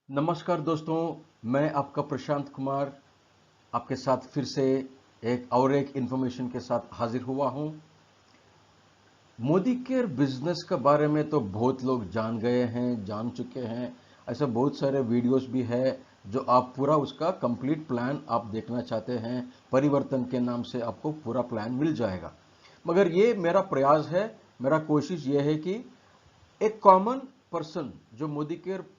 नमस्कार दोस्तों, मैं आपका प्रशांत कुमार आपके साथ फिर से एक इन्फॉर्मेशन के साथ हाजिर हुआ हूं। मोदी केयर बिजनेस के बारे में तो बहुत लोग जान गए हैं, जान चुके हैं। ऐसे बहुत सारे वीडियोस भी है जो आप पूरा उसका कंप्लीट प्लान आप देखना चाहते हैं। परिवर्तन के नाम से आपको पूरा प्लान मिल जाएगा। मगर ये मेरा प्रयास है, मेरा कोशिश ये है कि एक कॉमन पर्सन जो मोदी केयर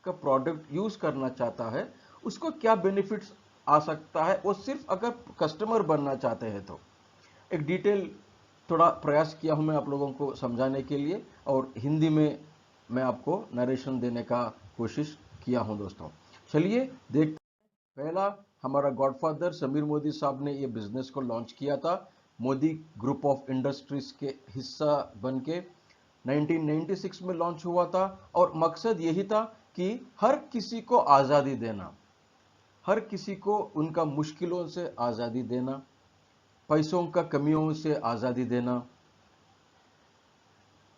का प्रोडक्ट यूज करना चाहता है उसको क्या बेनिफिट्स आ सकता है, वो सिर्फ अगर कस्टमर बनना चाहते हैं तो एक डिटेल थोड़ा प्रयास किया हूं मैं आप लोगों को समझाने के लिए, और हिंदी में मैं आपको नरेशन देने का कोशिश किया हूं दोस्तों। चलिए देख, पहला हमारा गॉडफादर समीर मोदी साहब ने ये बिजनेस को लॉन्च किया था मोदी ग्रुप ऑफ इंडस्ट्रीज के हिस्सा बनके 1996 में लॉन्च हुआ था। और मकसद यही था कि हर किसी को आजादी देना, हर किसी को उनका मुश्किलों से आजादी देना, पैसों का कमियों से आजादी देना,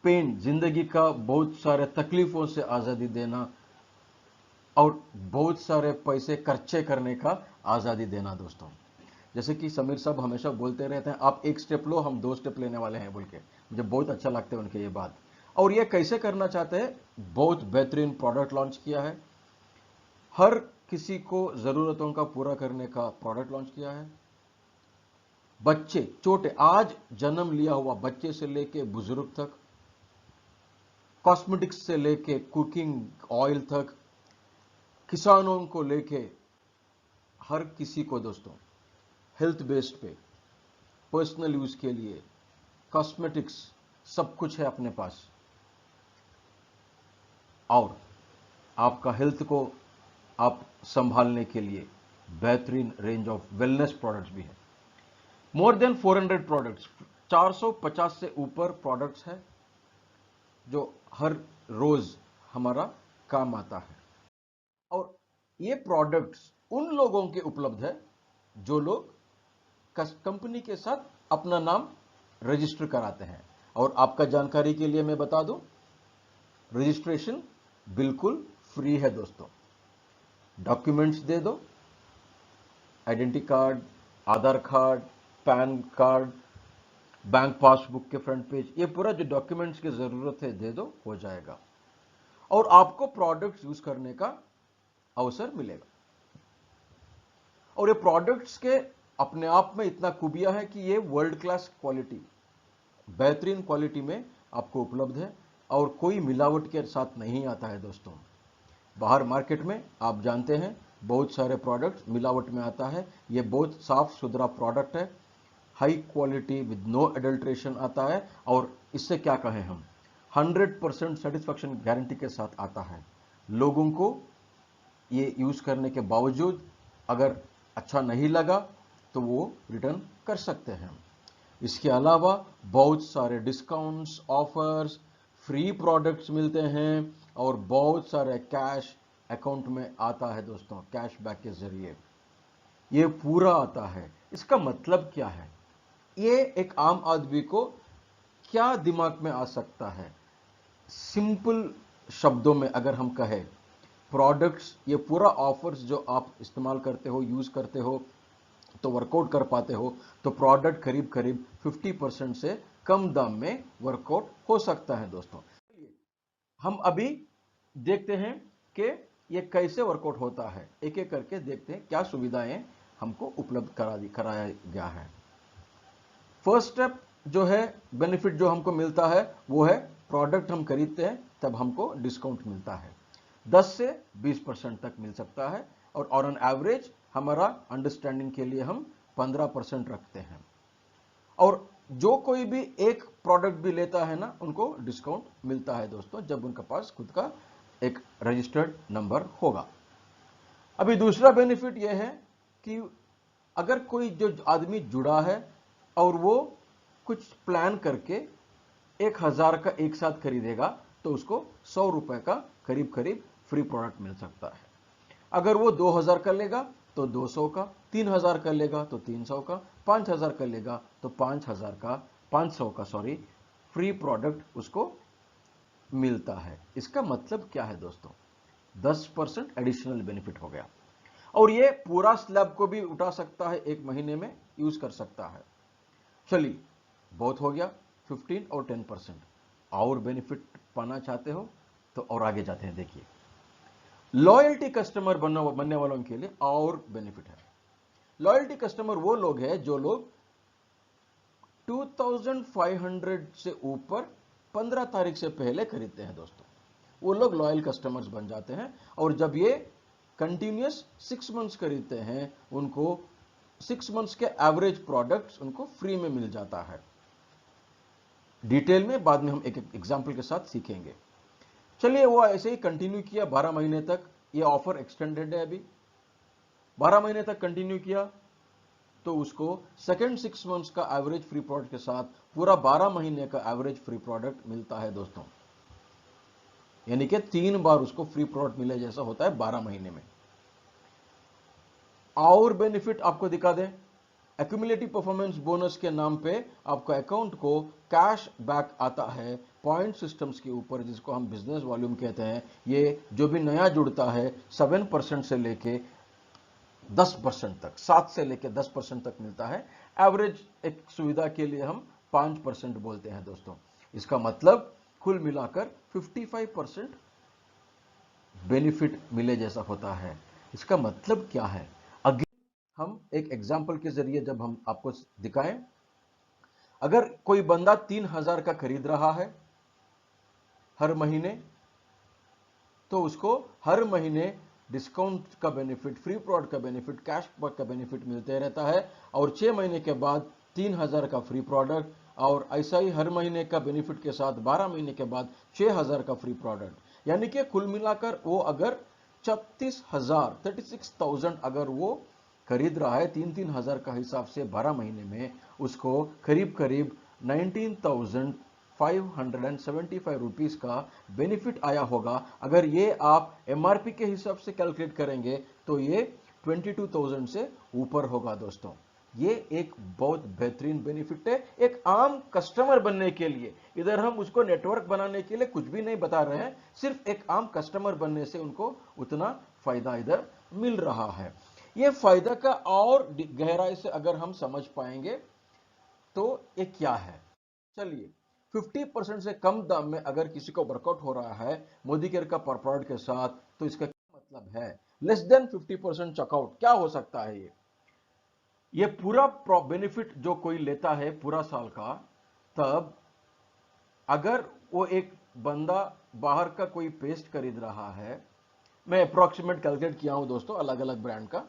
पेन जिंदगी का बहुत सारे तकलीफों से आजादी देना और बहुत सारे पैसे खर्चे करने का आजादी देना दोस्तों। जैसे कि समीर साहब हमेशा बोलते रहते हैं, आप एक स्टेप लो हम 2 स्टेप लेने वाले हैं बोल के, मुझे बहुत अच्छा लगता है उनके ये बात। और ये कैसे करना चाहते हैं, बहुत बेहतरीन प्रोडक्ट लॉन्च किया है, हर किसी को जरूरतों का पूरा करने का प्रोडक्ट लॉन्च किया है। बच्चे छोटे, आज जन्म लिया हुआ बच्चे से लेके बुजुर्ग तक, कॉस्मेटिक्स से लेके कुकिंग ऑयल तक, किसानों को लेके हर किसी को दोस्तों, हेल्थ बेस्ड पे, पर्सनल यूज के लिए, कॉस्मेटिक्स, सब कुछ है अपने पास। और आपका हेल्थ को आप संभालने के लिए बेहतरीन रेंज ऑफ वेलनेस प्रोडक्ट्स भी है। मोर देन 400 प्रोडक्ट्स, 450 से ऊपर प्रोडक्ट्स है जो हर रोज हमारा काम आता है। और ये प्रोडक्ट्स उन लोगों के उपलब्ध है जो लोग कंपनी के साथ अपना नाम रजिस्टर कराते हैं। और आपका जानकारी के लिए मैं बता दूं, रजिस्ट्रेशन बिल्कुल फ्री है दोस्तों। डॉक्यूमेंट्स दे दो, identity card, Aadhaar card, PAN card, bank passbook के फ्रंट पेज, ये पूरा जो डॉक्यूमेंट्स की जरूरत है दे दो, हो जाएगा और आपको प्रोडक्ट्स यूज करने का अवसर मिलेगा। और ये प्रोडक्ट्स के अपने आप में इतना खूबिया है कि ये वर्ल्ड क्लास क्वालिटी, बेहतरीन क्वालिटी में आपको उपलब्ध है और कोई मिलावट के साथ नहीं आता है दोस्तों। बाहर मार्केट में आप जानते हैं बहुत सारे प्रोडक्ट्स मिलावट में आता है, ये बहुत साफ सुथरा प्रोडक्ट है, high quality with no adulteration आता है। और इससे क्या कहें हम, 100% सेटिस्फैक्शन गारंटी के साथ आता है। लोगों को ये यूज करने के बावजूद अगर अच्छा नहीं लगा तो वो रिटर्न कर सकते हैं। इसके अलावा बहुत सारे डिस्काउंट्स, ऑफर्स, फ्री प्रोडक्ट्स मिलते हैं और बहुत सारे कैश अकाउंट में आता है दोस्तों, कैशबैक के जरिए ये पूरा आता है। इसका मतलब क्या है, ये एक आम आदमी को क्या दिमाग में आ सकता है, सिंपल शब्दों में अगर हम कहें, प्रोडक्ट्स, ये पूरा ऑफर्स जो आप इस्तेमाल करते हो, यूज करते हो तो वर्कआउट कर पाते हो, तो प्रोडक्ट करीब करीब 50% से कम दाम में वर्कआउट हो सकता है दोस्तों। हम अभी देखते हैं कि ये कैसे वर्कआउट होता है, एक एक करके देखते हैं क्या सुविधाएं हमको उपलब्ध कराया गया है। फर्स्ट स्टेप जो है, बेनिफिट जो हमको मिलता है वो है, प्रोडक्ट हम खरीदते हैं तब हमको डिस्काउंट मिलता है, 10 से 20% तक मिल सकता है। और ऑन एवरेज हमारा अंडरस्टैंडिंग के लिए हम 15% रखते हैं। और जो कोई भी एक प्रोडक्ट भी लेता है ना, उनको डिस्काउंट मिलता है दोस्तों, जब उनके पास खुद का एक रजिस्टर्ड नंबर होगा। अभी दूसरा बेनिफिट यह है कि अगर कोई जो आदमी जुड़ा है और वो कुछ प्लान करके 1000 का एक साथ खरीदेगा तो उसको 100 रुपए का करीब करीब फ्री प्रोडक्ट मिल सकता है। अगर वो 2000 का लेगा तो 200 का, 3000 का लेगा तो 300 का, 5000 का लेगा तो 500 का फ्री प्रोडक्ट उसको मिलता है। इसका मतलब क्या है दोस्तों, 10% एडिशनल बेनिफिट हो गया। और ये पूरा स्लैब को भी उठा सकता है, 1 महीने में यूज कर सकता है। चलिए, बहुत हो गया 15 और 10%। और बेनिफिट पाना चाहते हो तो और आगे जाते हैं। देखिए, लॉयल्टी कस्टमर बनने वालों के लिए और बेनिफिट है। लॉयल्टी कस्टमर वो लोग हैं जो लोग 2500 से ऊपर 15 तारीख से पहले खरीदते हैं दोस्तों, वो लोग लॉयल कस्टमर्स बन जाते हैं। और जब ये कंटिन्यूस 6 मंथ्स खरीदते हैं, उनको 6 मंथ्स के एवरेज प्रोडक्ट्स उनको फ्री में मिल जाता है। डिटेल में बाद में हम एक एग्जांपल के साथ सीखेंगे। चलिए, वो ऐसे ही कंटिन्यू किया 12 महीने तक। ये ऑफर एक्सटेंडेड है, अभी 12 महीने तक कंटिन्यू किया तो उसको सेकेंड 6 मंथ्स का एवरेज फ्री प्रोडक्ट के साथ पूरा 12 महीने का एवरेज फ्री प्रोडक्ट मिलता है दोस्तों। यानी कि 3 बार उसको फ्री प्रोडक्ट मिले जैसा होता है 12 महीने में। और बेनिफिट आपको दिखा दें, एक्यूमुलेटिव परफॉर्मेंस बोनस के नाम पे आपको अकाउंट को कैश बैक आता है पॉइंट सिस्टम्स के ऊपर, जिसको हम बिजनेस वॉल्यूम कहते हैं। ये जो भी नया जुड़ता है 7% से लेके 10% तक, 7 से लेके 10% तक मिलता है। एवरेज एक सुविधा के लिए हम 5% बोलते हैं दोस्तों। इसका मतलब कुल मिलाकर 55% बेनिफिट मिले जैसा होता है। इसका मतलब क्या है, अगले हम एक एग्जाम्पल के जरिए जब हम आपको दिखाएं, अगर कोई बंदा 3000 का खरीद रहा है हर महीने, तो उसको हर महीने डिस्काउंट का बेनिफिट, फ्री प्रोडक्ट का बेनिफिट, कैशबैक का बेनिफिट मिलते रहता है। और 6 महीने के बाद 3000 का फ्री प्रोडक्ट, और ऐसा ही हर महीने का बेनिफिट के साथ 12 महीने के बाद 6000 का फ्री प्रोडक्ट। यानी कि कुल मिलाकर वो अगर 36,000 अगर वो खरीद रहा है 3,000 का हिसाब से 12 महीने में, उसको करीब करीब 19,575 रुपीज का बेनिफिट आया होगा। अगर ये आप एमआरपी के हिसाब से कैलकुलेट करेंगे तो ये 22,000 से ऊपर होगा दोस्तों। ये एक बहुत बेहतरीन बेनिफिट है एक आम कस्टमर बनने के लिए। इधर हम उसको नेटवर्क बनाने के लिए कुछ भी नहीं बता रहे हैं, सिर्फ एक आम कस्टमर बनने से उनको उतना फायदा इधर मिल रहा है। ये फायदा का और गहराई से अगर हम समझ पाएंगे तो ये क्या है। चलिए, 50% से कम दाम में अगर किसी को वर्कआउट हो रहा है मोदी केयर का पर प्रोडक्ट के साथ, तो इसका क्या मतलब है। लेस देन 50% चेकआउट क्या हो सकता है। ये पूरा बेनिफिट जो कोई लेता है पूरा साल का, तब अगर वो एक बंदा बाहर का कोई पेस्ट खरीद रहा है, मैं अप्रोक्सीमेट कैलकुलेट किया हूं दोस्तों अलग अलग ब्रांड का,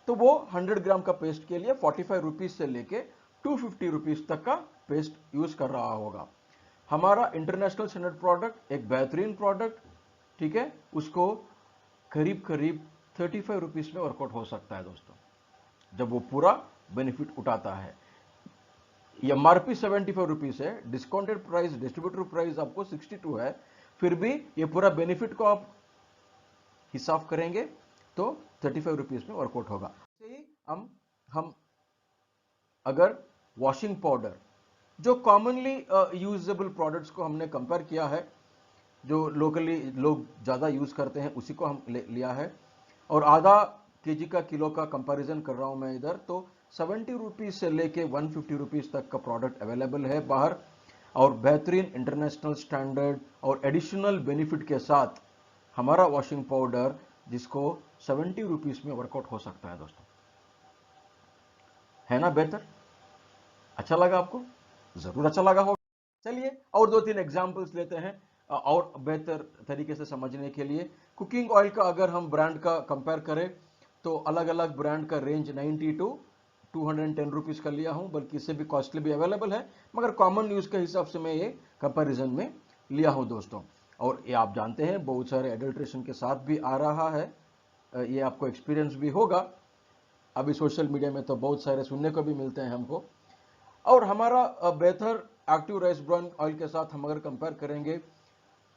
तो वो 100 ग्राम का पेस्ट के लिए 45 रुपीज से लेके 250 रुपीज तक का पेस्ट यूज कर रहा होगा। हमारा इंटरनेशनल स्टैंडर्ड प्रोडक्ट एक बेहतरीन प्रोडक्ट, ठीक है, उसको करीब करीब 35 रुपीज में वर्कआउट हो सकता है दोस्तों, जब वो पूरा बेनिफिट उठाता है। एमआरपी 75 रुपीज है, डिस्काउंटेड प्राइस डिस्ट्रीब्यूटर प्राइस आपको 62 है, फिर भी ये पूरा बेनिफिट को आप हिसाब करेंगे तो 35 रुपीज में वर्कआउट होगा। हम अगर वॉशिंग पाउडर, जो कॉमनली यूजेबल प्रोडक्ट्स को हमने कंपेयर किया है, जो लोकली लोग ज़्यादा यूज़ करते हैं उसी को हम लिया है, और आधा केजी का किलो का कंपैरिजन कर रहा हूं मैं इधर, तो 70 रुपीज से लेके 150 रुपीज तक का प्रोडक्ट अवेलेबल है बाहर, और बेहतरीन इंटरनेशनल स्टैंडर्ड और एडिशनल बेनिफिट के साथ हमारा वॉशिंग पाउडर, जिसको 70 रुपीज में वर्कआउट हो सकता है दोस्तों। है ना बेहतर? अच्छा लगा आपको? जरूर अच्छा लगा होगा। चलिए और 2-3 एग्जांपल्स लेते हैं और बेहतर तरीके से समझने के लिए। कुकिंग ऑयल का अगर हम ब्रांड का कंपेयर करें तो अलग अलग ब्रांड का रेंज 90 टू 210 रुपीज का लिया हूं, बल्कि इससे भी कॉस्टली भी अवेलेबल है, मगर कॉमन यूज के हिसाब से मैं ये कंपैरिजन में लिया हूं दोस्तों। और ये आप जानते हैं बहुत सारे एडल्ट्रेशन के साथ भी आ रहा है, ये आपको एक्सपीरियंस भी होगा। अभी सोशल मीडिया में तो बहुत सारे सुनने को भी मिलते हैं हमको। और हमारा बेहतर एक्टिव राइस ब्रान ऑयल के साथ हम अगर कंपेयर करेंगे,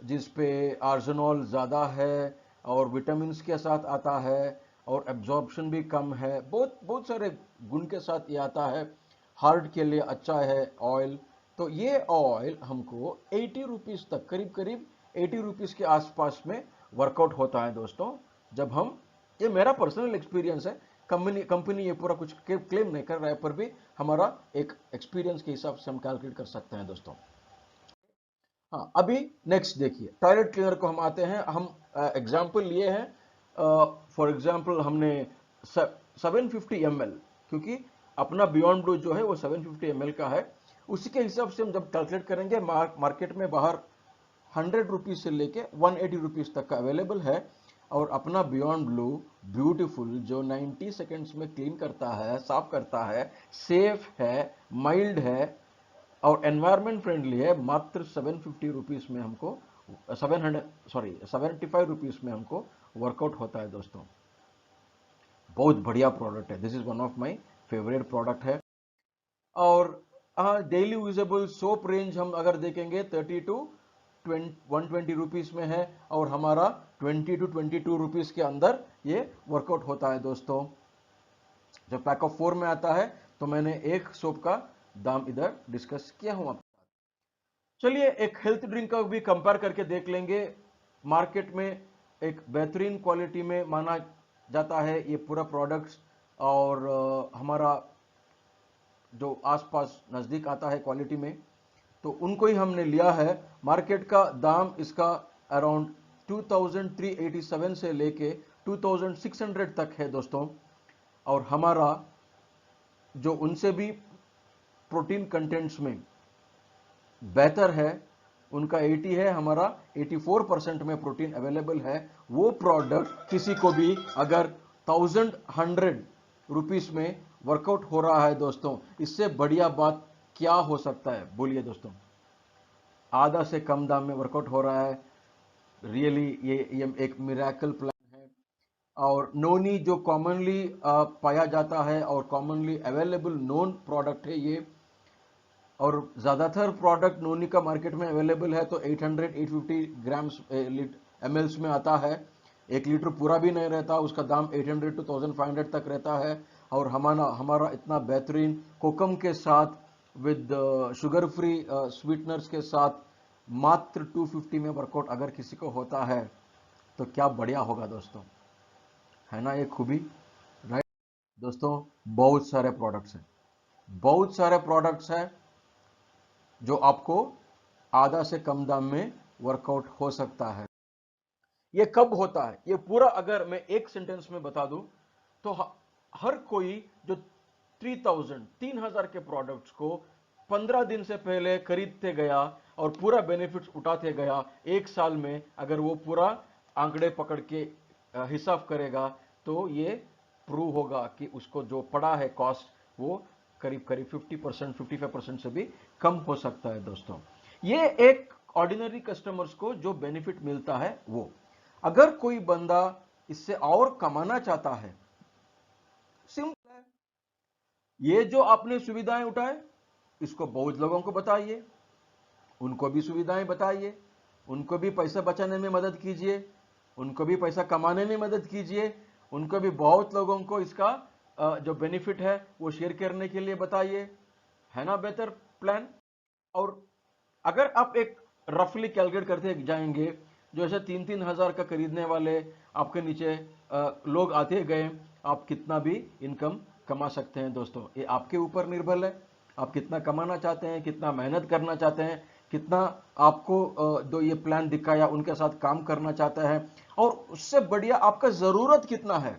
जिस पे आर्सेनॉल ज़्यादा है और विटामिन के साथ आता है और एब्जॉर्प्शन भी कम है, बहुत बहुत सारे गुण के साथ ये आता है, हार्ट के लिए अच्छा है ऑयल, तो ये ऑयल हमको 80 रुपीज़ तक, करीब करीब 80 रुपीज़ के आसपास में वर्कआउट होता है दोस्तों, जब हम, ये मेरा पर्सनल एक्सपीरियंस है, कंपनी ये पूरा कुछ क्लेम नहीं कर रहा है, पर भी हमारा एक एक्सपीरियंस के हिसाब से हम कैलकुलेट कर सकते हैं दोस्तों। हाँ, अभी नेक्स्ट देखिए, टॉयलेट क्लीनर को हम आते हैं। हम एग्जाम्पल लिए हैं, फॉर एग्जाम्पल हमने 750 ml, क्योंकि अपना बियॉन्ड ब्लू जो है वो 750 ml का है, उसी के हिसाब से हम जब कैलकुलेट करेंगे, मार्केट में बाहर 100 रुपीज से लेके 180 रुपीज तक का अवेलेबल है। और अपना बियॉन्ड ब्लू ब्यूटीफुल जो 90 सेकेंड्स में क्लीन करता है, साफ करता है, सेफ है, माइल्ड है और एनवायरमेंट फ्रेंडली है, मात्र 750 रुपीज में हमको 75 रुपीज में हमको वर्कआउट होता है दोस्तों। बहुत बढ़िया प्रोडक्ट है, this is one of my favourite product है। और डेली यूजेबल सोप रेंज हम अगर देखेंगे 30 टू 120 रुपीज में है, और हमारा 20 टू 22 रुपीज के अंदर ये वर्कआउट होता है दोस्तों। जब पैक ऑफ 4 में आता है तो मैंने एक सोप का दाम इधर डिस्कस किया हूं आपके साथ। चलिए एक हेल्थ ड्रिंक का भी कंपेयर करके देख लेंगे। मार्केट में एक बेहतरीन क्वालिटी में माना जाता है ये पूरा प्रोडक्ट्स, और हमारा जो आसपास नज़दीक आता है क्वालिटी में, तो उनको ही हमने लिया है। मार्केट का दाम इसका अराउंड 2387 से लेके 2600 तक है दोस्तों। और हमारा जो उनसे भी प्रोटीन कंटेंट्स में बेहतर है, उनका 80 है, हमारा 84% में प्रोटीन अवेलेबल है। वो प्रोडक्ट किसी को भी अगर 1100 रुपीस में वर्कआउट हो रहा है दोस्तों, इससे बढ़िया बात क्या हो सकता है बोलिए दोस्तों। आधा से कम दाम में वर्कआउट हो रहा है, रियली ये एक मिरेकल प्लान है। और नोनी जो कॉमनली पाया जाता है और कॉमनली अवेलेबल नोन प्रोडक्ट है ये, और ज़्यादातर प्रोडक्ट नोनी का मार्केट में अवेलेबल है तो 800-850 ग्राम्स ml में आता है। 1 लीटर पूरा भी नहीं रहता, उसका दाम 800 to 1500 तक रहता है। और हमारा इतना बेहतरीन कोकम के साथ विद शुगर फ्री स्वीटनर्स के साथ मात्र 250 में वर्कआउट अगर किसी को होता है तो क्या बढ़िया होगा दोस्तों, है ना ये खूबी, राइट दोस्तों। बहुत सारे प्रोडक्ट्स हैं, बहुत सारे प्रोडक्ट्स हैं जो आपको आधा से कम दाम में वर्कआउट हो सकता है। ये कब होता है, ये पूरा अगर मैं एक सेंटेंस में बता दूं तो हर कोई जो 3000 के प्रोडक्ट्स को 15 दिन से पहले खरीदते गया और पूरा बेनिफिट्स उठाते गया, एक साल में अगर वो पूरा आंकड़े पकड़ के हिसाब करेगा तो ये प्रूव होगा कि उसको जो पड़ा है कॉस्ट वो करीब करीब 50% 55% से भी कम हो सकता है दोस्तों। ये एक ऑर्डिनरी कस्टमर्स को जो बेनिफिट मिलता है वो, अगर कोई बंदा इससे और कमाना चाहता है, सिंपल है, ये जो आपने सुविधाएं उठाए इसको बहुत लोगों को बताइए, उनको भी सुविधाएं बताइए, उनको भी पैसा बचाने में मदद कीजिए, उनको भी पैसा कमाने में मदद कीजिए, उनको भी बहुत लोगों को इसका जो बेनिफिट है वो शेयर करने के लिए बताइए, है ना बेहतर प्लान। और अगर आप एक रफली कैलकुलेट करते जाएंगे, जो ऐसे 3-3 हज़ार का खरीदने वाले आपके नीचे लोग आते गए, आप कितना भी इनकम कमा सकते हैं दोस्तों। ये आपके ऊपर निर्भर है, आप कितना कमाना चाहते हैं, कितना मेहनत करना चाहते हैं, कितना आपको जो ये प्लान दिखाया उनके साथ काम करना चाहता है, और उससे बढ़िया आपका जरूरत कितना है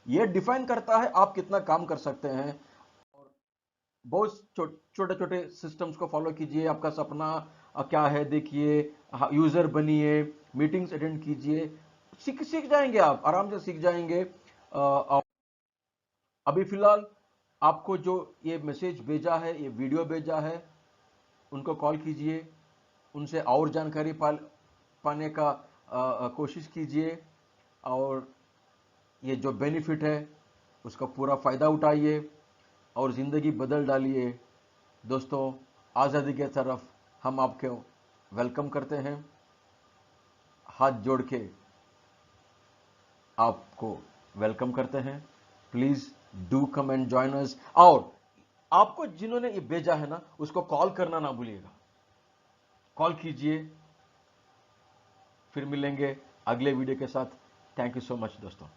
ये डिफाइन करता है आप कितना काम कर सकते हैं। बहुत छोटे छोटे सिस्टम्स को फॉलो कीजिए, आपका सपना क्या है देखिए, यूजर बनिए, मीटिंग्स अटेंड कीजिए, सीख जाएंगे, आप आराम से सीख जाएंगे। अभी फिलहाल आपको जो ये मैसेज भेजा है, ये वीडियो भेजा है, उनको कॉल कीजिए, उनसे और जानकारी पाने का कोशिश कीजिए, और ये जो बेनिफिट है उसका पूरा फ़ायदा उठाइए और ज़िंदगी बदल डालिए दोस्तों। आज़ादी के तरफ हम आपको वेलकम करते हैं, हाथ जोड़ के आपको वेलकम करते हैं। Please do come and join us. और आपको जिन्होंने ये भेजा है ना, उसको कॉल करना ना भूलिएगा, कॉल कीजिए। फिर मिलेंगे अगले वीडियो के साथ। थैंक यू सो मच दोस्तों।